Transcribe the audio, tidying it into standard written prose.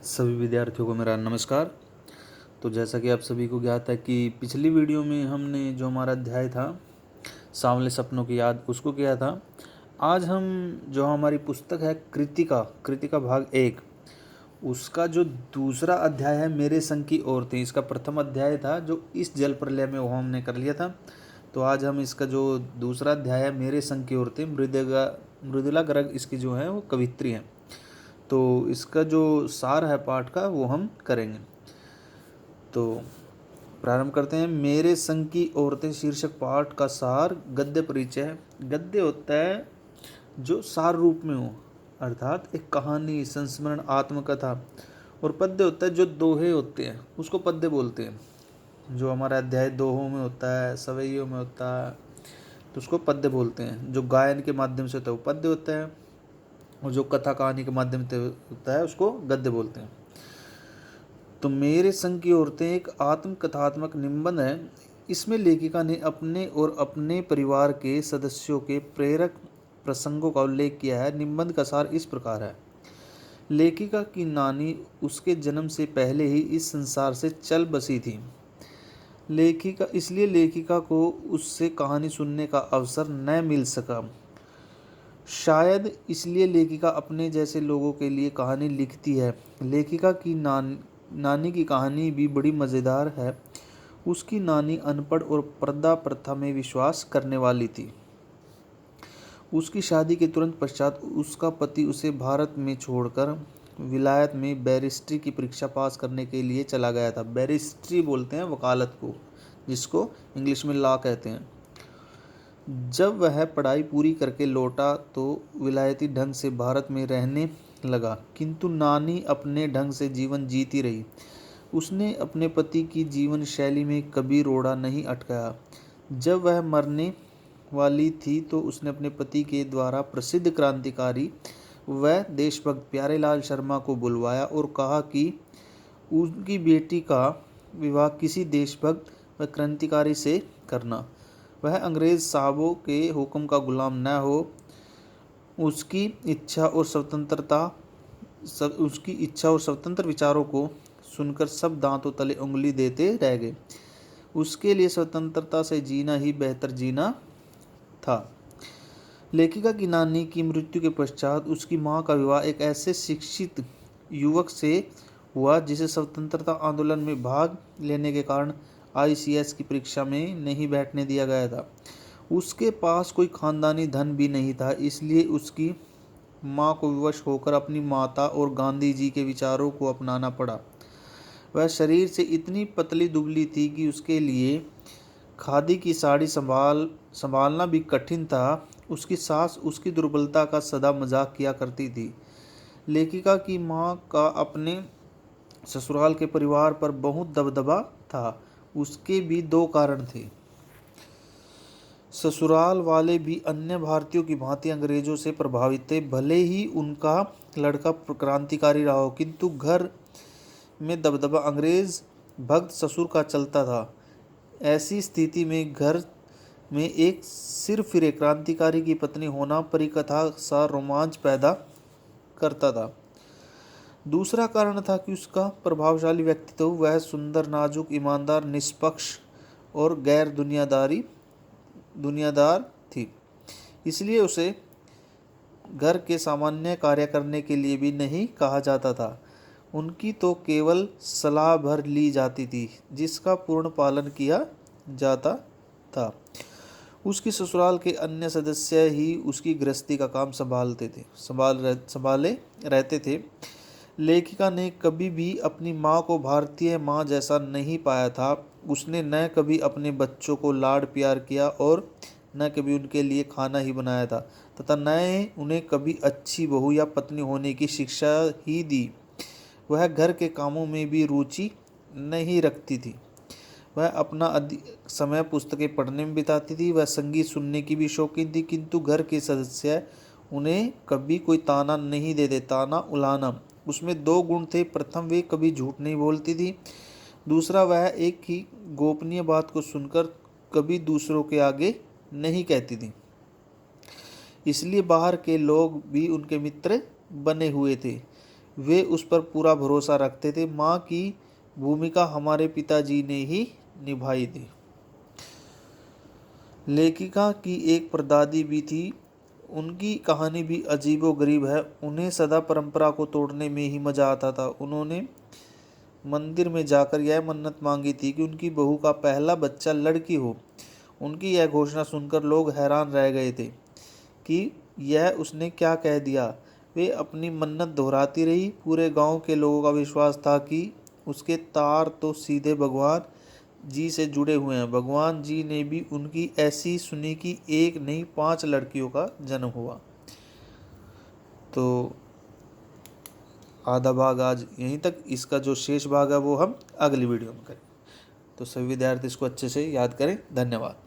सभी विद्यार्थियों को मेरा नमस्कार। तो जैसा कि आप सभी को ज्ञात है कि पिछली वीडियो में हमने जो हमारा अध्याय था सांवले सपनों की याद उसको किया था। आज हम जो हमारी पुस्तक है कृतिका कृतिका भाग 1 उसका जो दूसरा अध्याय है मेरे संग की औरतें, इसका प्रथम अध्याय था जो इस जल प्रलय में वो हमने कर लिया था। तो आज हम इसका जो दूसरा अध्याय है मेरे संग की औरतें, मृदुला गर्ग इसकी जो है वो कवित्री हैं। तो इसका जो सार है पाठ का वो हम करेंगे। तो प्रारंभ करते हैं। मेरे संग की औरतें शीर्षक पाठ का सार गद्य परिचय है। गद्य होता है जो सार रूप में हो, अर्थात एक कहानी, संस्मरण, आत्मकथा। और पद्य होता है जो दोहे होते हैं उसको पद्य बोलते हैं। जो हमारा अध्याय दोहों में होता है, सवैयों में होता है, तो उसको पद्य बोलते हैं। जो गायन के माध्यम से होता है वो पद्य होता है, और जो कथा कहानी के माध्यम से होता है उसको गद्य बोलते हैं। तो मेरे संग की औरतें एक आत्मकथात्मक निबंध है। इसमें लेखिका ने अपने और अपने परिवार के सदस्यों के प्रेरक प्रसंगों का उल्लेख किया है। निबंध का सार इस प्रकार है। लेखिका की नानी उसके जन्म से पहले ही इस संसार से चल बसी थी। लेखिका को उससे कहानी सुनने का अवसर न मिल सका। शायद इसलिए लेखिका अपने जैसे लोगों के लिए कहानी लिखती है। लेखिका की नानी की कहानी भी बड़ी मज़ेदार है। उसकी नानी अनपढ़ और पर्दा प्रथा में विश्वास करने वाली थी। उसकी शादी के तुरंत पश्चात उसका पति उसे भारत में छोड़कर विलायत में बैरिस्ट्री की परीक्षा पास करने के लिए चला गया था। बैरिस्ट्री बोलते हैं वकालत को, जिसको इंग्लिश में लॉ कहते हैं। जब वह पढ़ाई पूरी करके लौटा तो विलायती ढंग से भारत में रहने लगा, किंतु नानी अपने ढंग से जीवन जीती रही। उसने अपने पति की जीवन शैली में कभी रोड़ा नहीं अटकाया। जब वह मरने वाली थी तो उसने अपने पति के द्वारा प्रसिद्ध क्रांतिकारी व देशभक्त प्यारेलाल शर्मा को बुलवाया और कहा कि उनकी बेटी का विवाह किसी देशभक्त व क्रांतिकारी से करना। वह अंग्रेज साहबों के हुक्म का गुलाम न हो। उसकी इच्छा और स्वतंत्र विचारों को सुनकर सब दांतों तले उंगली देते रह गए। उसके लिए स्वतंत्रता से जीना ही बेहतर जीना था। लेखिका की नानी की मृत्यु के पश्चात उसकी मां का विवाह एक ऐसे शिक्षित युवक से हुआ जिसे स्वतंत्रता आंदोलन में भाग लेने के कारण ICS की परीक्षा में नहीं बैठने दिया गया था। उसके पास कोई खानदानी धन भी नहीं था, इसलिए उसकी मां को विवश होकर अपनी माता और गांधी जी के विचारों को अपनाना पड़ा। वह शरीर से इतनी पतली दुबली थी कि उसके लिए खादी की साड़ी संभालना भी कठिन था। उसकी सास उसकी दुर्बलता का सदा मजाक किया करती थी। लेखिका की मां का अपने ससुराल के परिवार पर बहुत दबदबा था। उसके भी दो कारण थे। ससुराल वाले भी अन्य भारतीयों की भांति अंग्रेजों से प्रभावित थे। भले ही उनका लड़का क्रांतिकारी रहा हो, किंतु घर में दबदबा अंग्रेज भक्त ससुर का चलता था। ऐसी स्थिति में घर में एक सिरफिरे क्रांतिकारी की पत्नी होना परिकथा सा रोमांच पैदा करता था। दूसरा कारण था कि उसका प्रभावशाली व्यक्तित्व, वह सुंदर, नाजुक, ईमानदार, निष्पक्ष और गैर दुनियादार थी। इसलिए उसे घर के सामान्य कार्य करने के लिए भी नहीं कहा जाता था। उनकी तो केवल सलाह भर ली जाती थी, जिसका पूर्ण पालन किया जाता था। उसकी ससुराल के अन्य सदस्य ही उसकी गृहस्थी का काम संभाले रहते थे। लेखिका ने कभी भी अपनी माँ को भारतीय माँ जैसा नहीं पाया था। उसने न कभी अपने बच्चों को लाड प्यार किया और न कभी उनके लिए खाना ही बनाया था, तथा न उन्हें कभी अच्छी बहू या पत्नी होने की शिक्षा ही दी। वह घर के कामों में भी रुचि नहीं रखती थी। वह अपना अधिक समय पुस्तकें पढ़ने में बिताती थी। वह संगीत सुनने की भी शौकीन थी, किंतु घर के सदस्य उन्हें कभी कोई ताना नहीं देते। ताना उलाना उसमें दो गुण थे। प्रथम, वे कभी झूठ नहीं बोलती थी। दूसरा, वह एक ही गोपनीय बात को सुनकर कभी दूसरों के आगे नहीं कहती थी। इसलिए बाहर के लोग भी उनके मित्र बने हुए थे। वे उस पर पूरा भरोसा रखते थे। माँ की भूमिका हमारे पिताजी ने ही निभाई थी। लेखिका की एक परदादी भी थी, उनकी कहानी भी अजीबोगरीब है। उन्हें सदा परंपरा को तोड़ने में ही मज़ा आता था। उन्होंने मंदिर में जाकर यह मन्नत मांगी थी कि उनकी बहू का पहला बच्चा लड़की हो। उनकी यह घोषणा सुनकर लोग हैरान रह गए थे कि यह उसने क्या कह दिया। वे अपनी मन्नत दोहराती रही। पूरे गांव के लोगों का विश्वास था कि उसके तार तो सीधे भगवान जी से जुड़े हुए हैं। भगवान जी ने भी उनकी ऐसी सुनी कि एक नहीं 5 लड़कियों का जन्म हुआ। तो आधा भाग आज यहीं तक, इसका जो शेष भाग है वो हम अगली वीडियो में करें। तो सभी विद्यार्थी इसको अच्छे से याद करें। धन्यवाद।